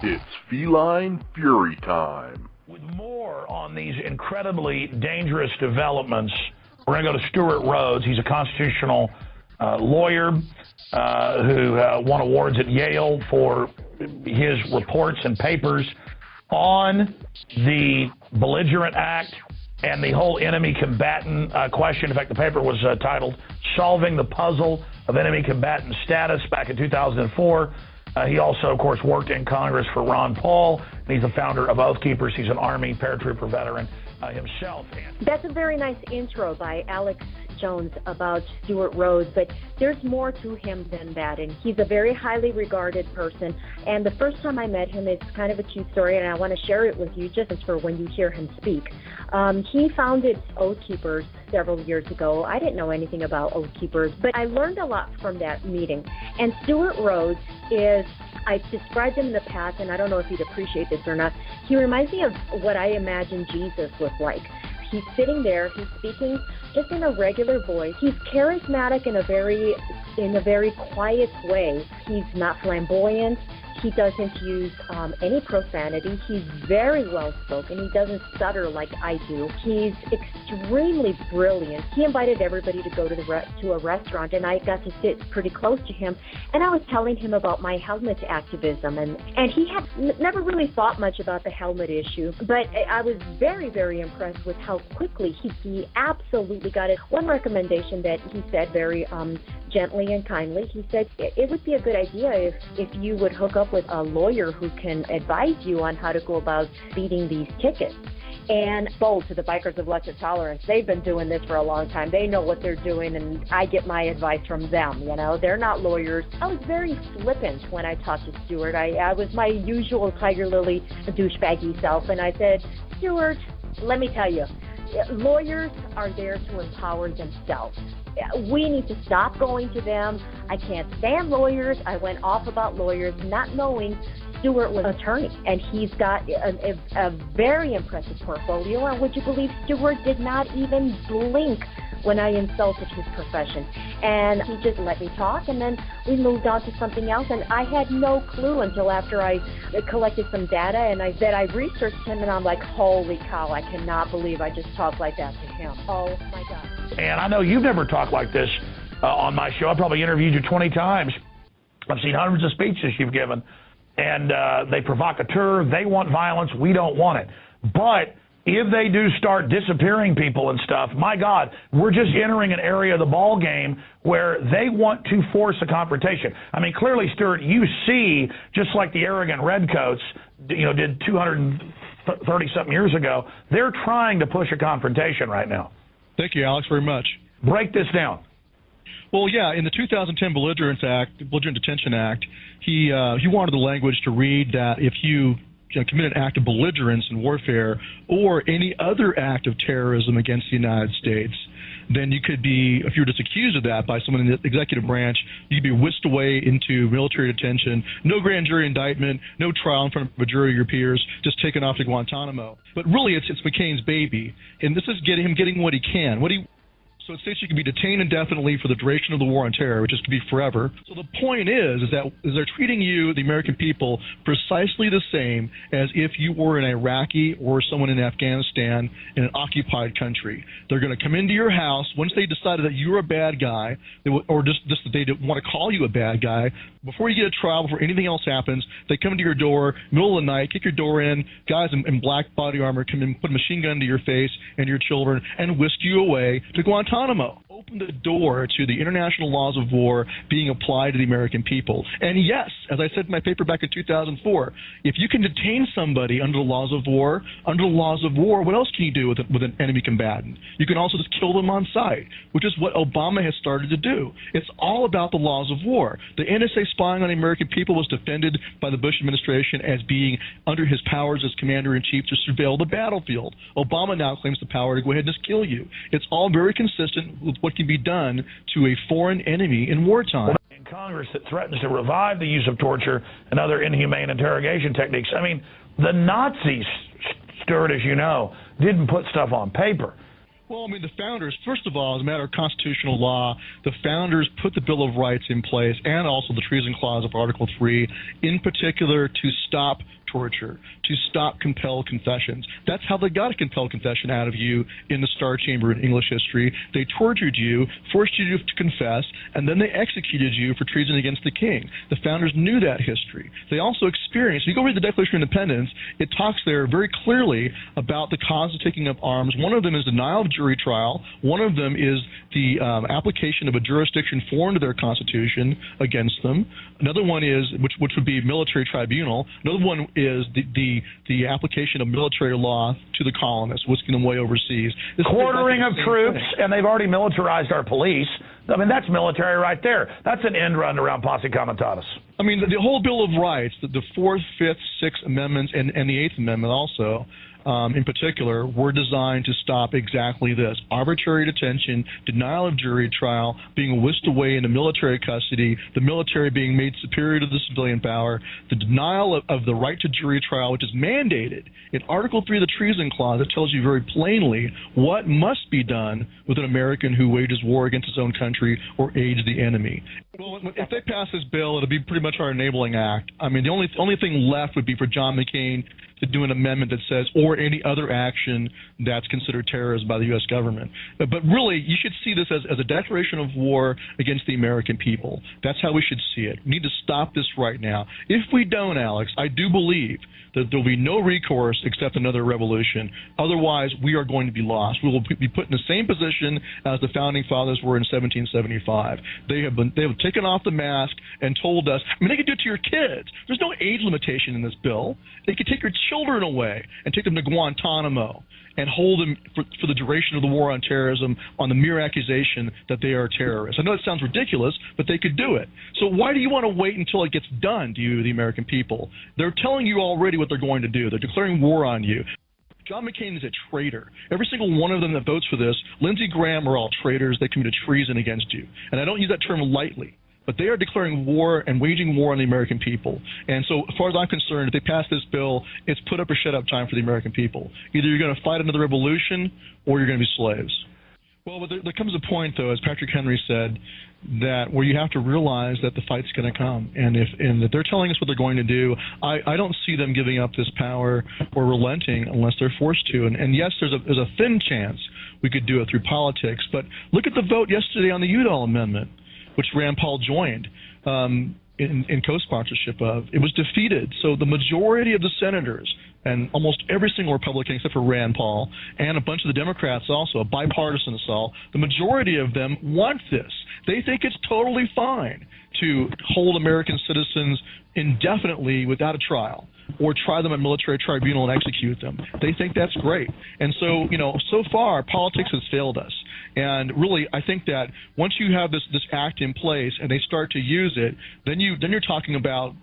It's feline fury time. With more on these incredibly dangerous developments, we're going to go to Stewart Rhodes. He's a constitutional lawyer who won awards at Yale for his reports and papers on the Belligerent Act and the whole enemy combatant question. In fact, the paper was titled Solving the Puzzle of Enemy Combatant Status back in 2004. He also, of course, worked in Congress for Ron Paul, and he's the founder of Oath Keepers. He's an Army paratrooper veteran himself. That's a very nice intro by Alex Jones about Stewart Rhodes, but there's more to him than that, and he's a very highly regarded person. And the first time I met him, it's kind of a cute story, and I want to share it with you just for when you hear him speak. He founded Oath Keepers several years ago. I didn't know anything about Oath Keepers, but I learned a lot from that meeting. And Stewart Rhodes is, I've described him in the past, and I don't know if he'd appreciate this or not. He reminds me of what I imagine Jesus was like. He's sitting there, he's speaking just in a regular voice. He's charismatic in a very quiet way. He's not flamboyant. He doesn't use any profanity. He's very well-spoken. He doesn't stutter like I do. He's extremely brilliant. He invited everybody to go to a restaurant, and I got to sit pretty close to him. And I was telling him about my helmet activism, and he had never really thought much about the helmet issue. But I was very, very impressed with how quickly he absolutely got it. One recommendation that he said very gently and kindly, he said it would be a good idea if you would hook up with a lawyer who can advise you on how to go about beating these tickets. And bold to the Bikers of Lesser Tolerance, they've been doing this for a long time. They know what they're doing, and I get my advice from them. You know, they're not lawyers. I was very flippant when I talked to Stewart. I was my usual TigerLily douchebaggy self, and I said, Stewart, let me tell you, lawyers are there to empower themselves. We need to stop going to them. I can't stand lawyers. I went off about lawyers, not knowing Stewart was an attorney, and he's got a very impressive portfolio. And would you believe Stewart did not even blink when I insulted his profession? And he just let me talk, and then we moved on to something else. And I had no clue until after I collected some data, and I researched him, and I'm like, holy cow, I cannot believe I just talked like that to him. Oh, my God. And I know you've never talked like this on my show. I probably interviewed you 20 times. I've seen hundreds of speeches you've given. And they provocateur, they want violence, we don't want it. But if they do start disappearing people and stuff, my God, we're just entering an area of the ball game where they want to force a confrontation. I mean, clearly, Stewart, you see, just like the arrogant redcoats, did 230-something years ago, they're trying to push a confrontation right now. Thank you, Alex, very much. Break this down. Well, yeah, in the 2010 Belligerent Detention Act, he wanted the language to read that if you commit an act of belligerence and warfare or any other act of terrorism against the United States, then you could be, if you were just accused of that by someone in the executive branch, you'd be whisked away into military detention, no grand jury indictment, no trial in front of a jury of your peers, just taken off to Guantanamo. But really, it's McCain's baby, and this is him getting what he can. So it states you can be detained indefinitely for the duration of the war on terror, which is to be forever. So the point is that they're treating you, the American people, precisely the same as if you were an Iraqi or someone in Afghanistan in an occupied country. They're going to come into your house once they decided that you're a bad guy, or just that they want to call you a bad guy. Before you get a trial, before anything else happens, they come to your door, middle of the night, kick your door in, guys in black body armor come in, put a machine gun to your face and your children, and whisk you away to Guantanamo. Open the door to the international laws of war being applied to the American people. And yes, as I said in my paper back in 2004, if you can detain somebody under the laws of war, what else can you do with an enemy combatant? You can also just kill them on sight, which is what Obama has started to do. It's all about the laws of war. The NSA spying on the American people was defended by the Bush administration as being under his powers as commander-in-chief to surveil the battlefield. Obama now claims the power to go ahead and just kill you. It's all very consistent with what can be done to a foreign enemy in wartime. In Congress that threatens to revive the use of torture and other inhumane interrogation techniques. I mean, the Nazis, Stewart, as you know, didn't put stuff on paper. Well, I mean, the founders, first of all, as a matter of constitutional law, the founders put the Bill of Rights in place and also the Treason Clause of Article 3, in particular to stop torture, to stop compelled confessions. That's how they got a compelled confession out of you in the Star Chamber in English history. They tortured you, forced you to confess, and then they executed you for treason against the king. The founders knew that history. They also experienced, if you go read the Declaration of Independence, it talks there very clearly about the cause of taking up arms. One of them is denial of jury trial. One of them is the application of a jurisdiction foreign to their constitution against them. Another one is, which would be military tribunal. Another one is the application of military law to the colonists, whisking them away overseas. Quartering of troops, and they've already militarized our police. I mean, that's military right there. That's an end run around posse comitatus. I mean, the whole Bill of Rights, the 4th, 5th, 6th Amendments, and the 8th Amendment also, in particular, were designed to stop exactly this: arbitrary detention, denial of jury trial, being whisked away into military custody, the military being made superior to the civilian power, the denial of the right to jury trial, which is mandated in Article 3 of the Treason Clause. That tells you very plainly what must be done with an American who wages war against his own country or aids the enemy. Well, if they pass this bill, it'll be pretty much our enabling act. I mean, the only thing left would be for John McCain to do an amendment that says, or any other action that's considered terrorism by the U.S. government. But really, you should see this as a declaration of war against the American people. That's how we should see it. We need to stop this right now. If we don't, Alex, I do believe that there will be no recourse except another revolution. Otherwise, we are going to be lost. We will be put in the same position as the Founding Fathers were in 1775. They have taken off the mask and told us, I mean, they could do it to your kids. There's no age limitation in this bill. They could take your children away and take them to Guantanamo and hold them for the duration of the war on terrorism on the mere accusation that they are terrorists. I know it sounds ridiculous, but they could do it. So why do you want to wait until it gets done to you, the American people? They're telling you already what they're going to do. They're declaring war on you. John McCain is a traitor. Every single one of them that votes for this, Lindsey Graham, are all traitors. They committed treason against you. And I don't use that term lightly. But they are declaring war and waging war on the American people. And so as far as I'm concerned, if they pass this bill, it's put up or shut up time for the American people. Either you're going to fight another revolution or you're going to be slaves. Well, but there comes a point, though, as Patrick Henry said, that where you have to realize that the fight's going to come. And if they're telling us what they're going to do, I don't see them giving up this power or relenting unless they're forced to. And yes, there's a thin chance we could do it through politics. But look at the vote yesterday on the Udall Amendment, which Rand Paul joined in co-sponsorship of. It was defeated. So the majority of the senators, and almost every single Republican except for Rand Paul, and a bunch of the Democrats also, a bipartisan assault, the majority of them want this. They think it's totally fine to hold American citizens indefinitely without a trial, or try them at military tribunal and execute them. They think that's great. And so, so far, politics has failed us. And really, I think that once you have this act in place and they start to use it, then you're talking about,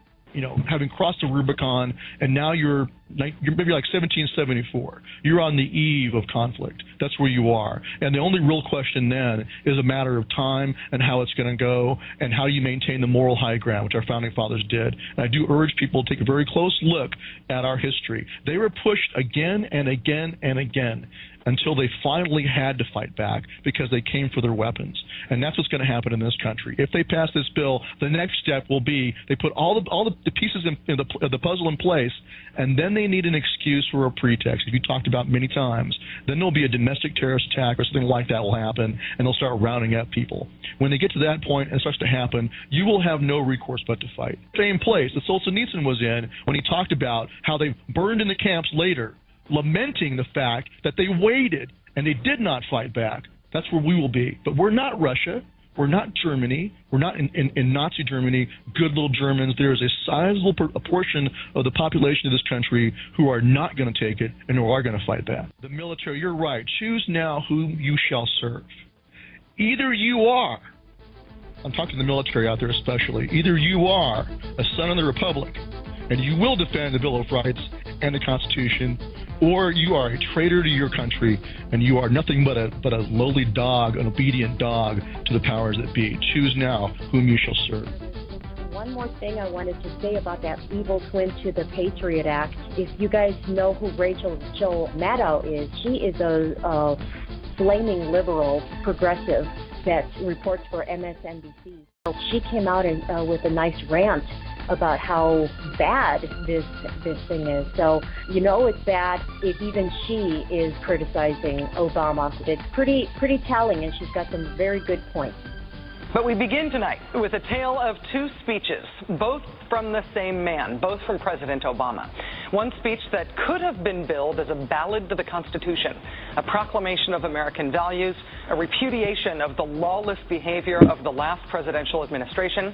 having crossed the Rubicon, and now you're maybe like 1774. You're on the eve of conflict. That's where you are. And the only real question then is a matter of time and how it's going to go and how you maintain the moral high ground, which our Founding Fathers did. And I do urge people to take a very close look at our history. They were pushed again and again and again until they finally had to fight back because they came for their weapons. And that's what's going to happen in this country. If they pass this bill, the next step will be they put all the pieces of the puzzle in place, and then they need an excuse or a pretext, as you talked about many times. Then there'll be a domestic terrorist attack or something like that will happen, and they'll start rounding up people. When they get to that point and it starts to happen, you will have no recourse but to fight. Same place that Solzhenitsyn was in when he talked about how they burned in the camps later, lamenting the fact that they waited and they did not fight back. That's where we will be. But we're not Russia. We're not Germany. We're not in Nazi Germany, good little Germans. There is a sizable portion of the population of this country who are not going to take it and who are going to fight back. The military, you're right. Choose now whom you shall serve. Either you are, I'm talking to the military out there especially, either you are a son of the Republic and you will defend the Bill of Rights and the Constitution, or you are a traitor to your country and you are nothing but a lowly dog, an obedient dog to the powers that be. Choose now whom you shall serve. One more thing I wanted to say about that evil twin to the Patriot Act. If you guys know who Rachel Maddow is, she is a flaming liberal progressive that reports for MSNBC. She came out with a nice rant about how bad this thing is. So you know it's bad if even she is criticizing Obama. It's pretty telling, and she's got some very good points. But we begin tonight with a tale of two speeches, both from the same man, both from President Obama. One speech that could have been billed as a ballad to the Constitution, a proclamation of American values, a repudiation of the lawless behavior of the last presidential administration,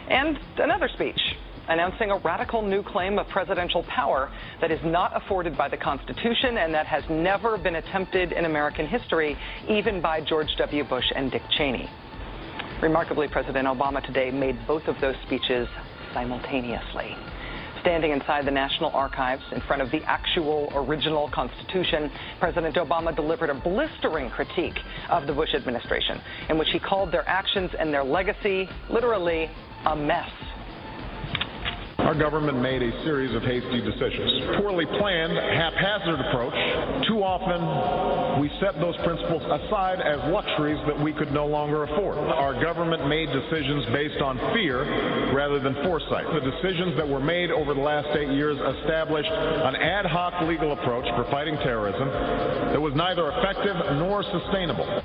and another speech announcing a radical new claim of presidential power that is not afforded by the Constitution and that has never been attempted in American history, even by George W. Bush and Dick Cheney. Remarkably, President Obama today made both of those speeches simultaneously. Standing inside the National Archives in front of the actual original Constitution, President Obama delivered a blistering critique of the Bush administration, in which he called their actions and their legacy literally a mess. Our government made a series of hasty decisions. Poorly planned, haphazard approach. Too often, we set those principles aside as luxuries that we could no longer afford. Our government made decisions based on fear rather than foresight. The decisions that were made over the last 8 years established an ad hoc legal approach for fighting terrorism that was neither effective nor sustainable.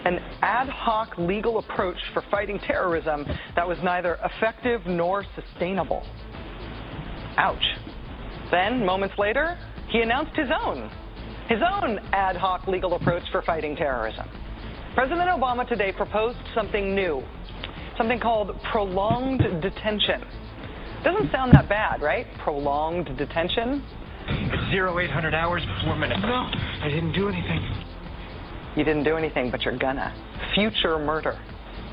An ad hoc legal approach for fighting terrorism that was neither effective nor sustainable. Ouch. Then, moments later, he announced his own ad hoc legal approach for fighting terrorism. President Obama today proposed something new, something called prolonged detention. Doesn't sound that bad, right? Prolonged detention? It's 0800 hours before minute. No, I didn't do anything. You didn't do anything, but you're gonna. Future murder.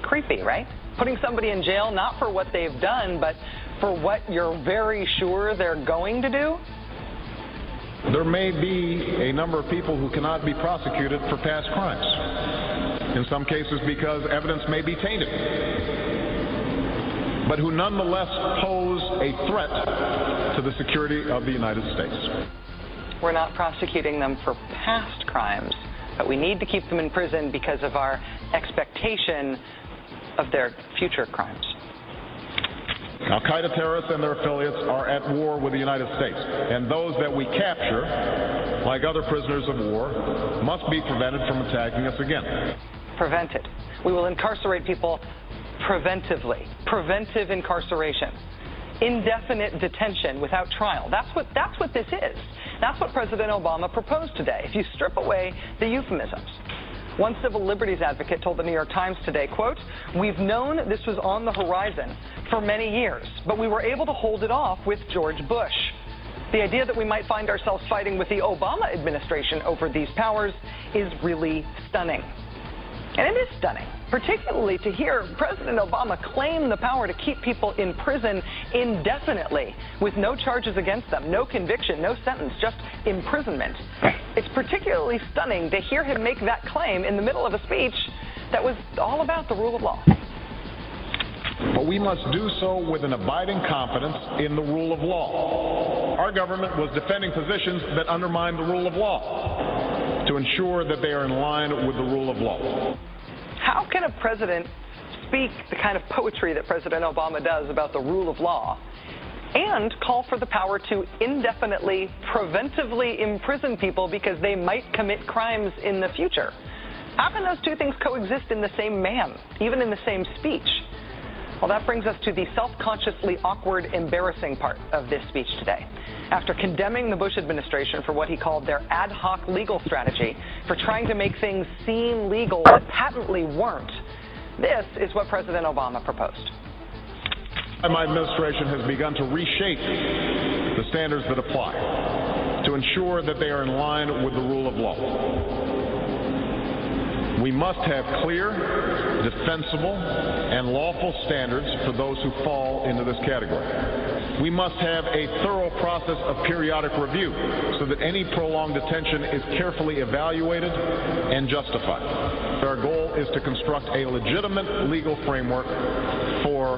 Creepy, right? Putting somebody in jail not for what they've done, but for what you're very sure they're going to do? There may be a number of people who cannot be prosecuted for past crimes. In some cases because evidence may be tainted, but who nonetheless pose a threat to the security of the United States. We're not prosecuting them for past crimes, but we need to keep them in prison because of our expectation of their future crimes. Al-Qaeda terrorists and their affiliates are at war with the United States, and those that we capture, like other prisoners of war, must be prevented from attacking us again. Prevented. We will incarcerate people preventively. Preventive incarceration. Indefinite detention without trial. That's what this is. That's what President Obama proposed today, if you strip away the euphemisms. One civil liberties advocate told the New York Times today, quote, "We've known this was on the horizon for many years, but we were able to hold it off with George Bush. The idea that we might find ourselves fighting with the Obama administration over these powers is really stunning." And it is stunning, particularly to hear President Obama claim the power to keep people in prison indefinitely with no charges against them, no conviction, no sentence, just imprisonment. It's particularly stunning to hear him make that claim in the middle of a speech that was all about the rule of law. But we must do so with an abiding confidence in the rule of law. Our government was defending positions that undermine the rule of law to ensure that they are in line with the rule of law. How can a president speak the kind of poetry that President Obama does about the rule of law and call for the power to indefinitely, preventively imprison people because they might commit crimes in the future? How can those two things coexist in the same man, even in the same speech? Well, that brings us to the self-consciously awkward, embarrassing part of this speech today. After condemning the Bush administration for what he called their ad hoc legal strategy for trying to make things seem legal that patently weren't, this is what President Obama proposed. My administration has begun to reshape the standards that apply to ensure that they are in line with the rule of law. We must have clear, defensible, and lawful standards for those who fall into this category. We must have a thorough process of periodic review so that any prolonged detention is carefully evaluated and justified. Our goal is to construct a legitimate legal framework for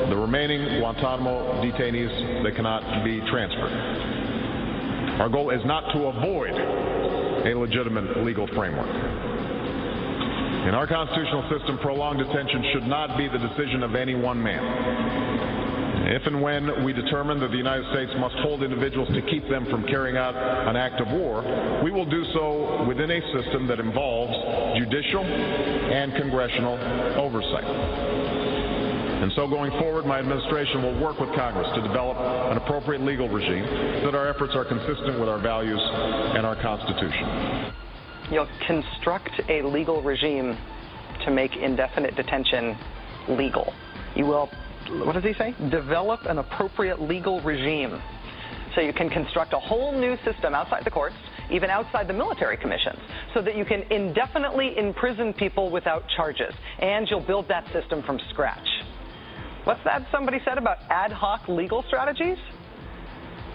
the remaining Guantanamo detainees that cannot be transferred. Our goal is not to avoid a legitimate legal framework. In our constitutional system, prolonged detention should not be the decision of any one man. If and when we determine that the United States must hold individuals to keep them from carrying out an act of war, we will do so within a system that involves judicial and congressional oversight. And so going forward, my administration will work with Congress to develop an appropriate legal regime so that our efforts are consistent with our values and our Constitution. You'll construct a legal regime to make indefinite detention legal. You will, what does he say? Develop an appropriate legal regime. So you can construct a whole new system outside the courts, even outside the military commissions, so that you can indefinitely imprison people without charges. And you'll build that system from scratch. What's that somebody said about ad hoc legal strategies?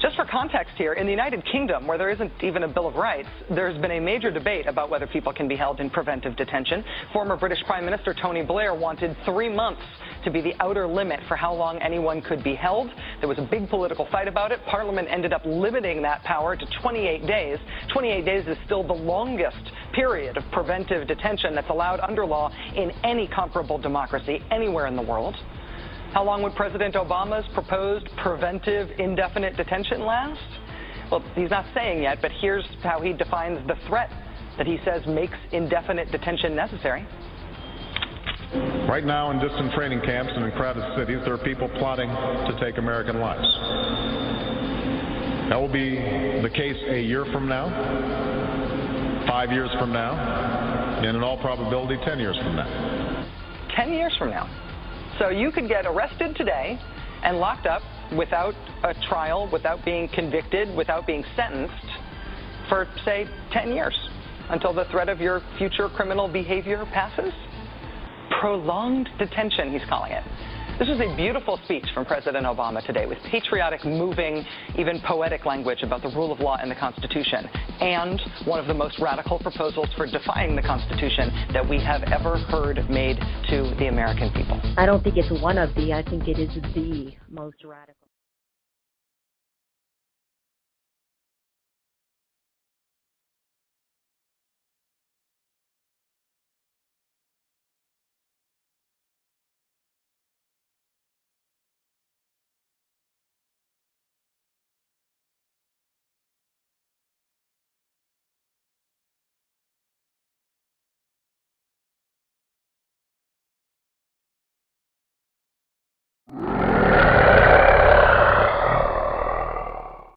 Just for context here, in the United Kingdom, where there isn't even a Bill of Rights, there's been a major debate about whether people can be held in preventive detention. Former British Prime Minister Tony Blair wanted 3 months to be the outer limit for how long anyone could be held. There was a big political fight about it. Parliament ended up limiting that power to 28 days. 28 days is still the longest period of preventive detention that's allowed under law in any comparable democracy anywhere in the world. How long would President Obama's proposed preventive indefinite detention last? Well, he's not saying yet, but here's how he defines the threat that he says makes indefinite detention necessary. Right now, in distant training camps and in crowded cities, there are people plotting to take American lives. That will be the case a year from now, 5 years from now, and in all probability 10 years from now. 10 years from now. So you could get arrested today and locked up without a trial, without being convicted, without being sentenced for, say, 10 years until the threat of your future criminal behavior passes. Prolonged detention, he's calling it. This was a beautiful speech from President Obama today with patriotic, moving, even poetic language about the rule of law and the Constitution, and one of the most radical proposals for defying the Constitution that we have ever heard made to the American people. I don't think it's one of the, I think it is the most radical.